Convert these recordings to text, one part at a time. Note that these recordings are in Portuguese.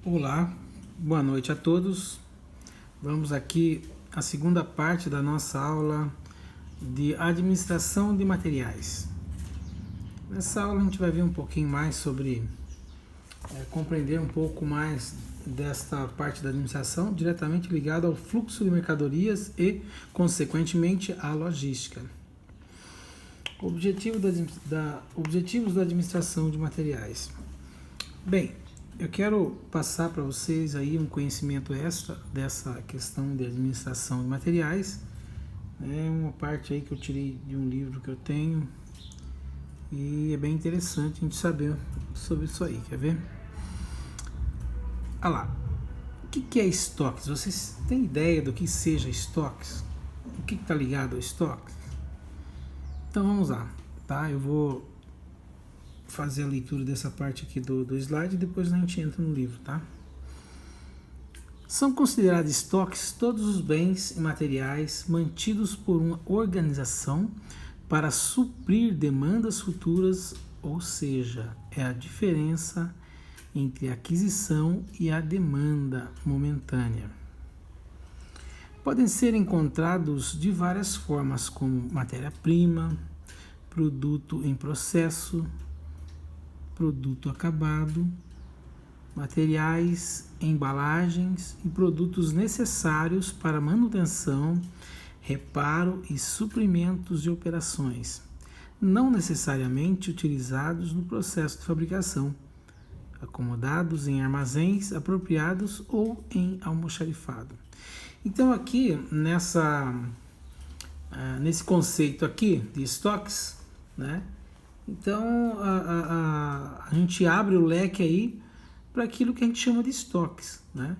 Olá, boa noite a todos. Vamos aqui à segunda parte da nossa aula de administração de materiais. Nessa aula a gente vai ver um pouquinho mais sobre compreender um pouco mais desta parte da administração diretamente ligada ao fluxo de mercadorias e, consequentemente, à logística. Objetivos da administração de materiais. Bem, eu quero passar para vocês aí um conhecimento extra dessa questão de administração de materiais. É uma parte aí que eu tirei de um livro que eu tenho e é bem interessante a gente saber sobre isso aí, quer ver? Olha lá, o que é estoques? Vocês têm ideia do que seja estoques? O que está ligado ao estoques? Então vamos lá, tá? Eu vou fazer a leitura dessa parte aqui do slide e depois a gente entra no livro, tá? São considerados estoques todos os bens e materiais mantidos por uma organização para suprir demandas futuras, ou seja, é a diferença entre a aquisição e a demanda momentânea. Podem ser encontrados de várias formas, como matéria-prima, produto em processo, produto acabado, materiais, embalagens e produtos necessários para manutenção, reparo e suprimentos de operações, não necessariamente utilizados no processo de fabricação, acomodados em armazéns apropriados ou em almoxarifado. Então aqui nesse conceito aqui de estoques, né? Então a gente abre o leque aí para aquilo que a gente chama de estoques, né?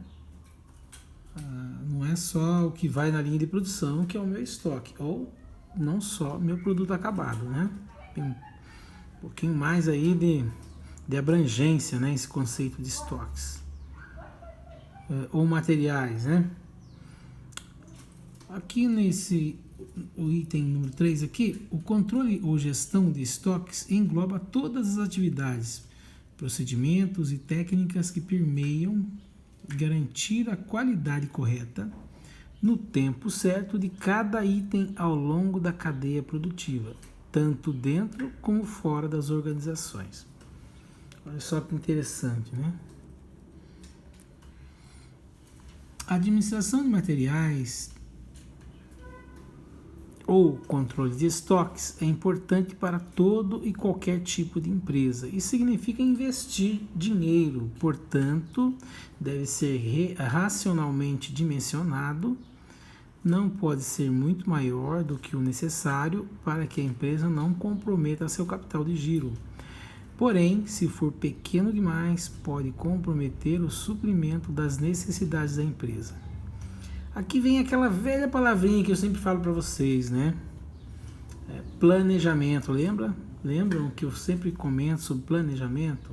Não é só o que vai na linha de produção que é o meu estoque, ou não só meu produto acabado, né? Tem um pouquinho mais aí de abrangência, né? Esse conceito de estoques. Ou materiais, né? Aqui o item número 3 aqui, o controle ou gestão de estoques engloba todas as atividades, procedimentos e técnicas que permeiam garantir a qualidade correta no tempo certo de cada item ao longo da cadeia produtiva, tanto dentro como fora das organizações. Olha só que interessante, né? A administração de materiais ou controle de estoques é importante para todo e qualquer tipo de empresa e significa investir dinheiro, portanto, deve ser racionalmente dimensionado, não pode ser muito maior do que o necessário para que a empresa não comprometa seu capital de giro. Porém, se for pequeno demais, pode comprometer o suprimento das necessidades da empresa. Aqui vem aquela velha palavrinha que eu sempre falo para vocês, né? Planejamento, lembra? Lembram que eu sempre comento sobre planejamento?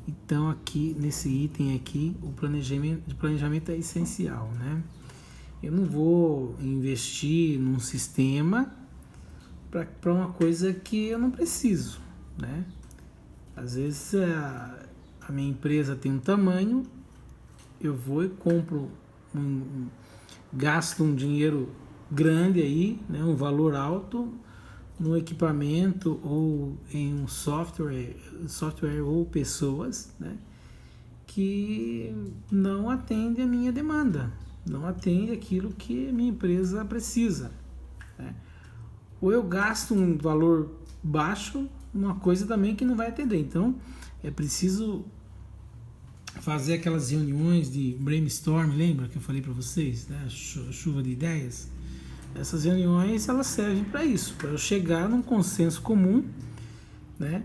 Então aqui, nesse item aqui, o planejamento é essencial, né? Eu não vou investir num sistema para uma coisa que eu não preciso, né? Às vezes a minha empresa tem um tamanho, eu vou e compro gasto um dinheiro grande aí, né, um valor alto no equipamento ou em um software ou pessoas, né, que não atende a minha demanda, não atende aquilo que a minha empresa precisa, né. Ou eu gasto um valor baixo numa coisa também que não vai atender. Então é preciso fazer aquelas reuniões de brainstorm, lembra que eu falei para vocês, né? Chuva de ideias. Essas reuniões elas servem para isso, para eu chegar num consenso comum, né?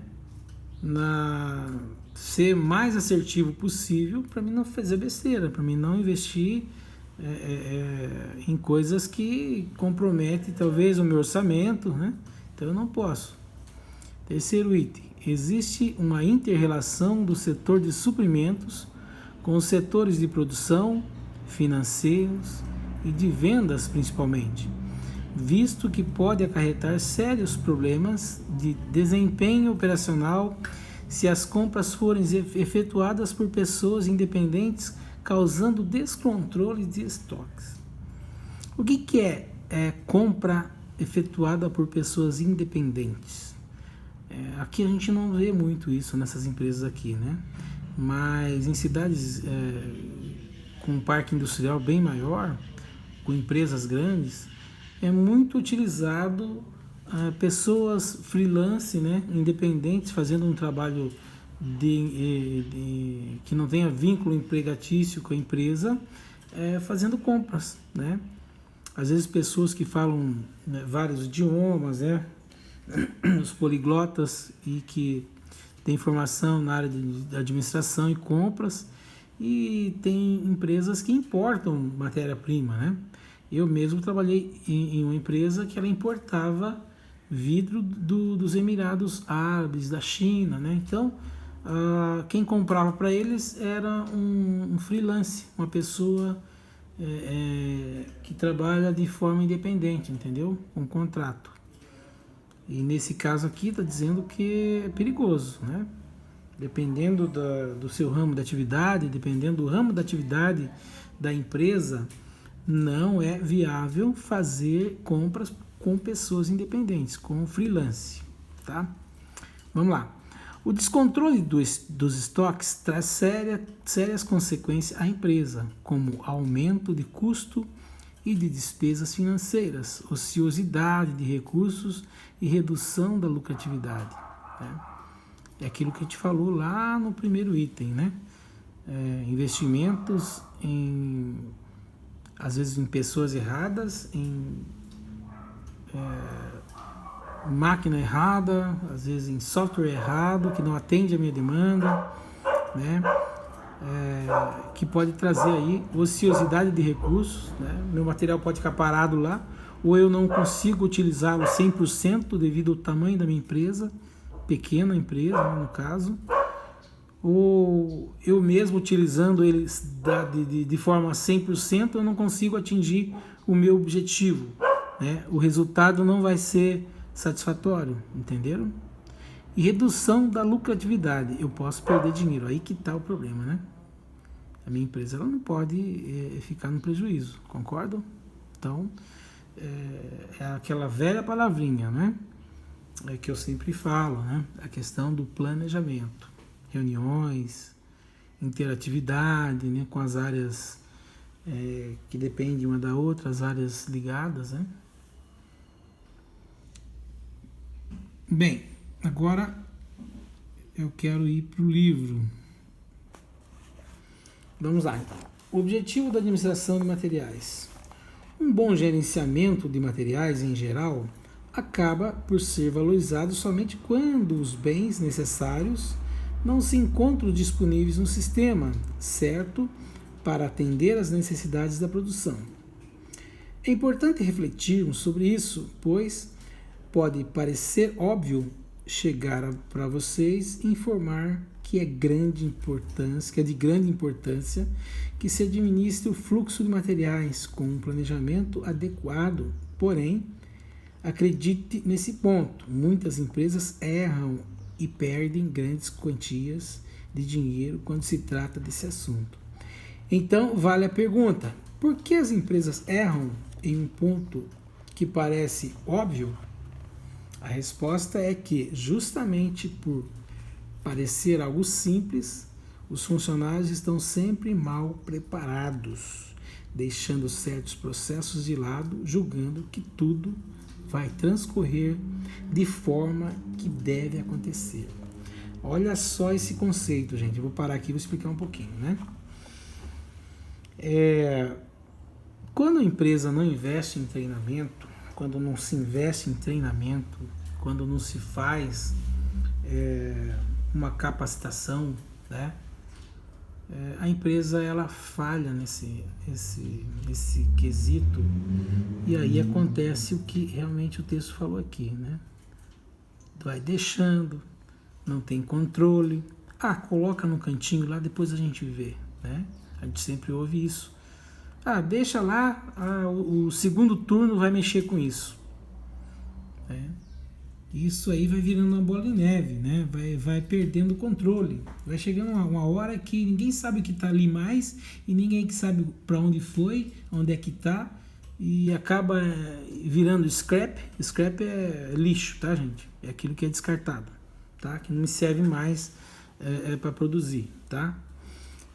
Ser mais assertivo possível para mim não fazer besteira, para mim não investir em coisas que comprometem talvez o meu orçamento, né? Então eu não posso. Terceiro item. Existe uma inter-relação do setor de suprimentos com os setores de produção, financeiros e de vendas principalmente, visto que pode acarretar sérios problemas de desempenho operacional se as compras forem efetuadas por pessoas independentes, causando descontrole de estoques. O que é compra efetuada por pessoas independentes? Aqui a gente não vê muito isso nessas empresas aqui, né? Mas em cidades com um parque industrial bem maior, com empresas grandes, é muito utilizado pessoas freelance, né, independentes, fazendo um trabalho que não tenha vínculo empregatício com a empresa, fazendo compras, né? Às vezes pessoas que falam, né, vários idiomas, né, os poliglotas, e que têm formação na área de administração e compras, e tem empresas que importam matéria-prima, né? Eu mesmo trabalhei em uma empresa que ela importava vidro dos Emirados Árabes, da China, né? Então, quem comprava para eles era um freelance, uma pessoa que trabalha de forma independente, entendeu? Um contrato. E nesse caso aqui está dizendo que é perigoso, né? Dependendo do seu ramo de atividade, dependendo do ramo da atividade da empresa, não é viável fazer compras com pessoas independentes, com freelance, tá? Vamos lá. O descontrole dos estoques traz sérias consequências à empresa, como aumento de custo e de despesas financeiras, ociosidade de recursos e redução da lucratividade, né? É aquilo que a gente falou lá no primeiro item, né? Investimentos às vezes em pessoas erradas, em máquina errada, às vezes em software errado, que não atende a minha demanda, né? Que pode trazer aí ociosidade de recursos, né? Meu material pode ficar parado lá, ou eu não consigo utilizá-lo 100% devido ao tamanho da minha empresa, pequena empresa, né, no caso, ou eu mesmo utilizando eles de forma 100%, eu não consigo atingir o meu objetivo, né? O resultado não vai ser satisfatório, entenderam? E redução da lucratividade, eu posso perder dinheiro, aí que está o problema, né? A minha empresa ela não pode ficar no prejuízo, concordam? Então, é aquela velha palavrinha, né? Que eu sempre falo, né? A questão do planejamento, reuniões, interatividade, né? Com as áreas que dependem uma da outra, as áreas ligadas, né? Bem, agora eu quero ir para o livro. Vamos lá, então. O objetivo da administração de materiais. Um bom gerenciamento de materiais, em geral, acaba por ser valorizado somente quando os bens necessários não se encontram disponíveis no sistema, certo? Para atender às necessidades da produção. É importante refletirmos sobre isso, pois pode parecer óbvio chegar para vocês informar que é de grande importância que se administre o fluxo de materiais com um planejamento adequado. Porém, acredite nesse ponto, muitas empresas erram e perdem grandes quantias de dinheiro quando se trata desse assunto. Então, vale a pergunta: por que as empresas erram em um ponto que parece óbvio? A resposta é que, justamente por parecer algo simples, os funcionários estão sempre mal preparados, deixando certos processos de lado, julgando que tudo vai transcorrer de forma que deve acontecer. Olha só esse conceito, gente. Eu vou parar aqui e vou explicar um pouquinho, né? Quando a empresa não investe em treinamento, quando não se investe em treinamento, quando não se faz uma capacitação, né? A empresa ela falha nesse quesito, e aí acontece o que realmente o texto falou aqui, né? Vai deixando, não tem controle, coloca no cantinho lá, depois a gente vê, né? A gente sempre ouve isso. Deixa lá, o segundo turno vai mexer com isso, né? Isso aí vai virando uma bola de neve, né? Vai perdendo o controle. Vai chegando uma hora que ninguém sabe o que está ali mais e ninguém sabe para onde foi, onde é que está, e acaba virando scrap. Scrap é lixo, tá, gente? É aquilo que é descartado, tá? Que não me serve mais para produzir, tá?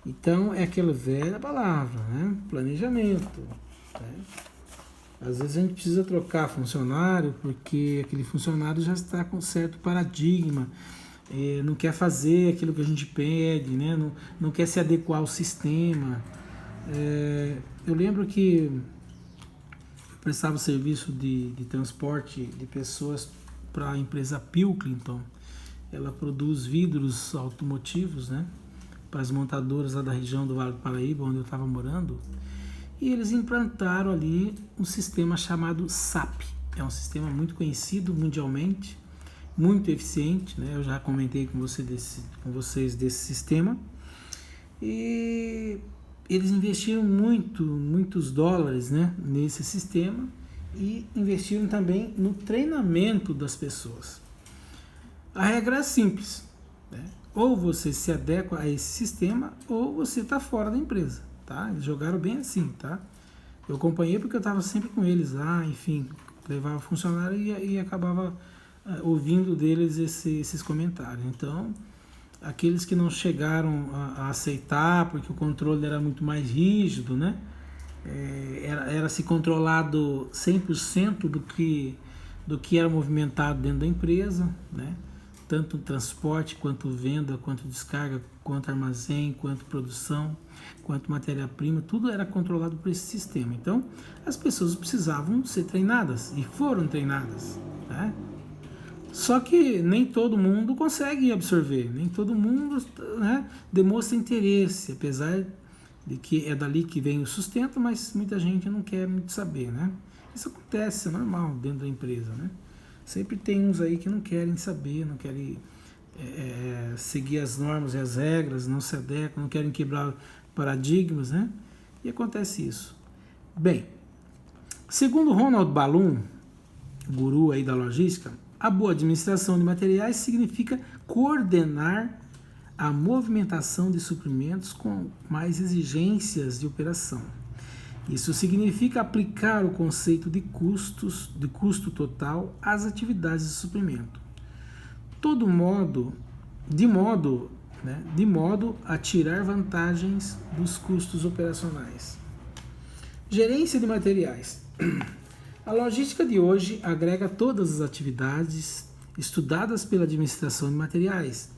Então é aquela velha palavra, né? Planejamento. Né? Às vezes a gente precisa trocar funcionário porque aquele funcionário já está com certo paradigma, não quer fazer aquilo que a gente pede, né? Não quer se adequar ao sistema. Eu lembro que eu prestava serviço de transporte de pessoas para a empresa Pilkington. Ela produz vidros automotivos, né? Para as montadoras lá da região do Vale do Paraíba, onde eu estava morando. E eles implantaram ali um sistema chamado SAP. É um sistema muito conhecido mundialmente, muito eficiente, né? Eu já comentei com vocês desse sistema. E eles investiram muitos dólares, né, nesse sistema, e investiram também no treinamento das pessoas. A regra é simples, né? Ou você se adequa a esse sistema ou você está fora da empresa. Tá? Eles jogaram bem assim, tá? Eu acompanhei porque eu estava sempre com eles lá, enfim, levava funcionário e acabava ouvindo deles esses comentários. Então, aqueles que não chegaram a aceitar, porque o controle era muito mais rígido, né? Era se controlado 100% do que era movimentado dentro da empresa, né? Tanto transporte, quanto venda, quanto descarga, quanto armazém, quanto produção, quanto matéria-prima, tudo era controlado por esse sistema. Então, as pessoas precisavam ser treinadas e foram treinadas, né? Só que nem todo mundo consegue absorver, nem todo mundo, né, demonstra interesse, apesar de que é dali que vem o sustento, mas muita gente não quer muito saber, né? Isso acontece, é normal dentro da empresa, né? Sempre tem uns aí que não querem saber, não querem seguir as normas e as regras, não se adequam, não querem quebrar paradigmas, né? E acontece isso. Bem, segundo Ronald Balloon, guru aí da logística, a boa administração de materiais significa coordenar a movimentação de suprimentos com mais exigências de operação. Isso significa aplicar o conceito de custo total às atividades de suprimento. De modo a tirar vantagens dos custos operacionais. Gerência de materiais. A logística de hoje agrega todas as atividades estudadas pela administração de materiais.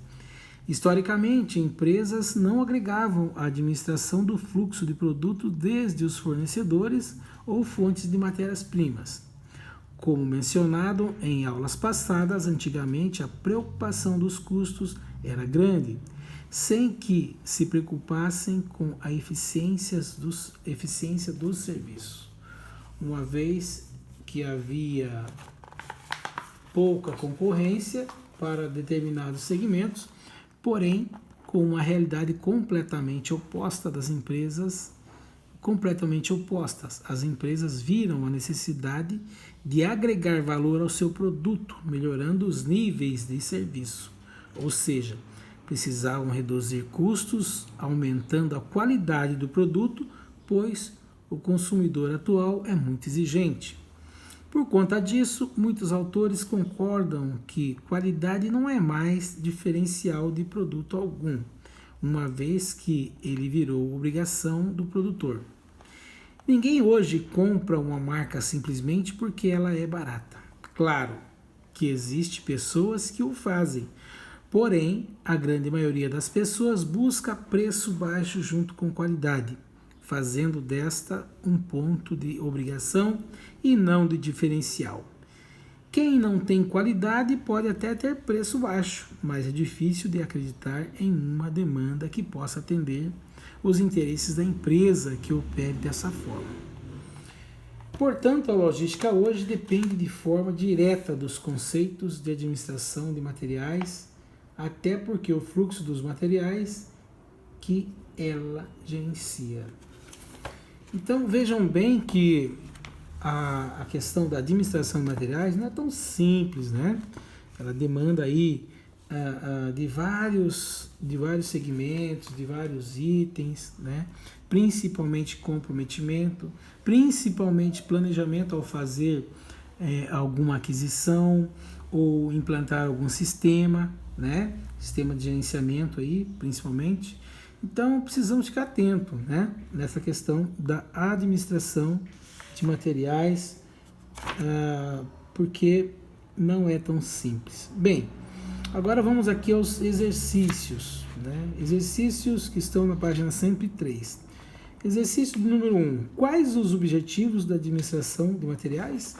Historicamente, empresas não agregavam a administração do fluxo de produto desde os fornecedores ou fontes de matérias-primas. Como mencionado em aulas passadas, antigamente a preocupação dos custos era grande, sem que se preocupassem com a eficiência dos serviços. Uma vez que havia pouca concorrência para determinados segmentos, porém, com uma realidade completamente oposta das empresas, as empresas viram a necessidade de agregar valor ao seu produto, melhorando os níveis de serviço. Ou seja, precisavam reduzir custos, aumentando a qualidade do produto, pois o consumidor atual é muito exigente. Por conta disso, muitos autores concordam que qualidade não é mais diferencial de produto algum, uma vez que ele virou obrigação do produtor. Ninguém hoje compra uma marca simplesmente porque ela é barata. Claro que existem pessoas que o fazem, porém, a grande maioria das pessoas busca preço baixo junto com qualidade, fazendo desta um ponto de obrigação e não de diferencial. Quem não tem qualidade pode até ter preço baixo, mas é difícil de acreditar em uma demanda que possa atender os interesses da empresa que opere dessa forma. Portanto, a logística hoje depende de forma direta dos conceitos de administração de materiais, até porque o fluxo dos materiais que ela gerencia. Então vejam bem que a questão da administração de materiais não é tão simples, né? ela demanda aí de vários segmentos, de vários itens, né? Principalmente comprometimento, principalmente planejamento ao fazer alguma aquisição ou implantar algum sistema, né? Sistema de gerenciamento aí, principalmente. Então, precisamos ficar atento, né? Nessa questão da administração de materiais, porque não é tão simples. Bem, agora vamos aqui aos exercícios, né? Exercícios que estão na página 103. Exercício número 1. Quais os objetivos da administração de materiais?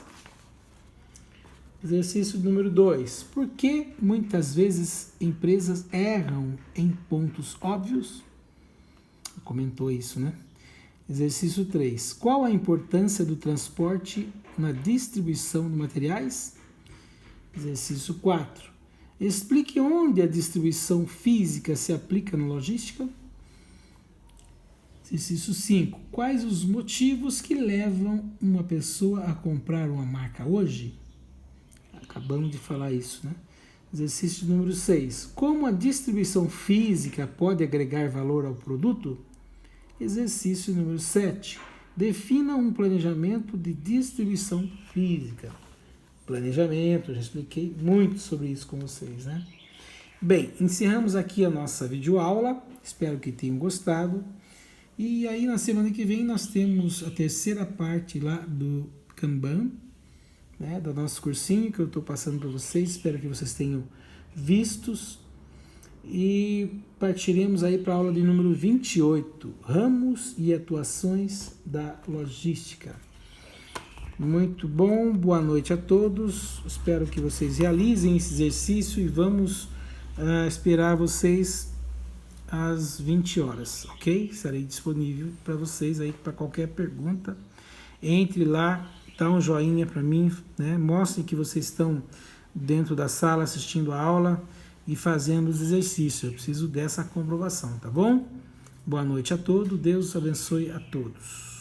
Exercício número 2. Por que muitas vezes empresas erram em pontos óbvios? Comentou isso, né? Exercício 3. Qual a importância do transporte na distribuição de materiais? Exercício 4. Explique onde a distribuição física se aplica na logística. Exercício 5. Quais os motivos que levam uma pessoa a comprar uma marca hoje? Acabamos de falar isso, né? Exercício número 6. Como a distribuição física pode agregar valor ao produto? Exercício número 7. Defina um planejamento de distribuição física. Planejamento, já expliquei muito sobre isso com vocês, né? Bem, encerramos aqui a nossa videoaula. Espero que tenham gostado. E aí, na semana que vem, nós temos a terceira parte lá do Kanban, né, do nosso cursinho que eu estou passando para vocês. Espero que vocês tenham vistos. E partiremos aí para a aula de número 28, ramos e atuações da logística. Muito bom, boa noite a todos. Espero que vocês realizem esse exercício e vamos esperar vocês às 20 horas, ok? Estarei disponível para vocês aí para qualquer pergunta. Entre lá, dá um joinha para mim, né? Mostrem que vocês estão dentro da sala assistindo a aula e fazendo os exercícios. Eu preciso dessa comprovação, tá bom? Boa noite a todos, Deus abençoe a todos.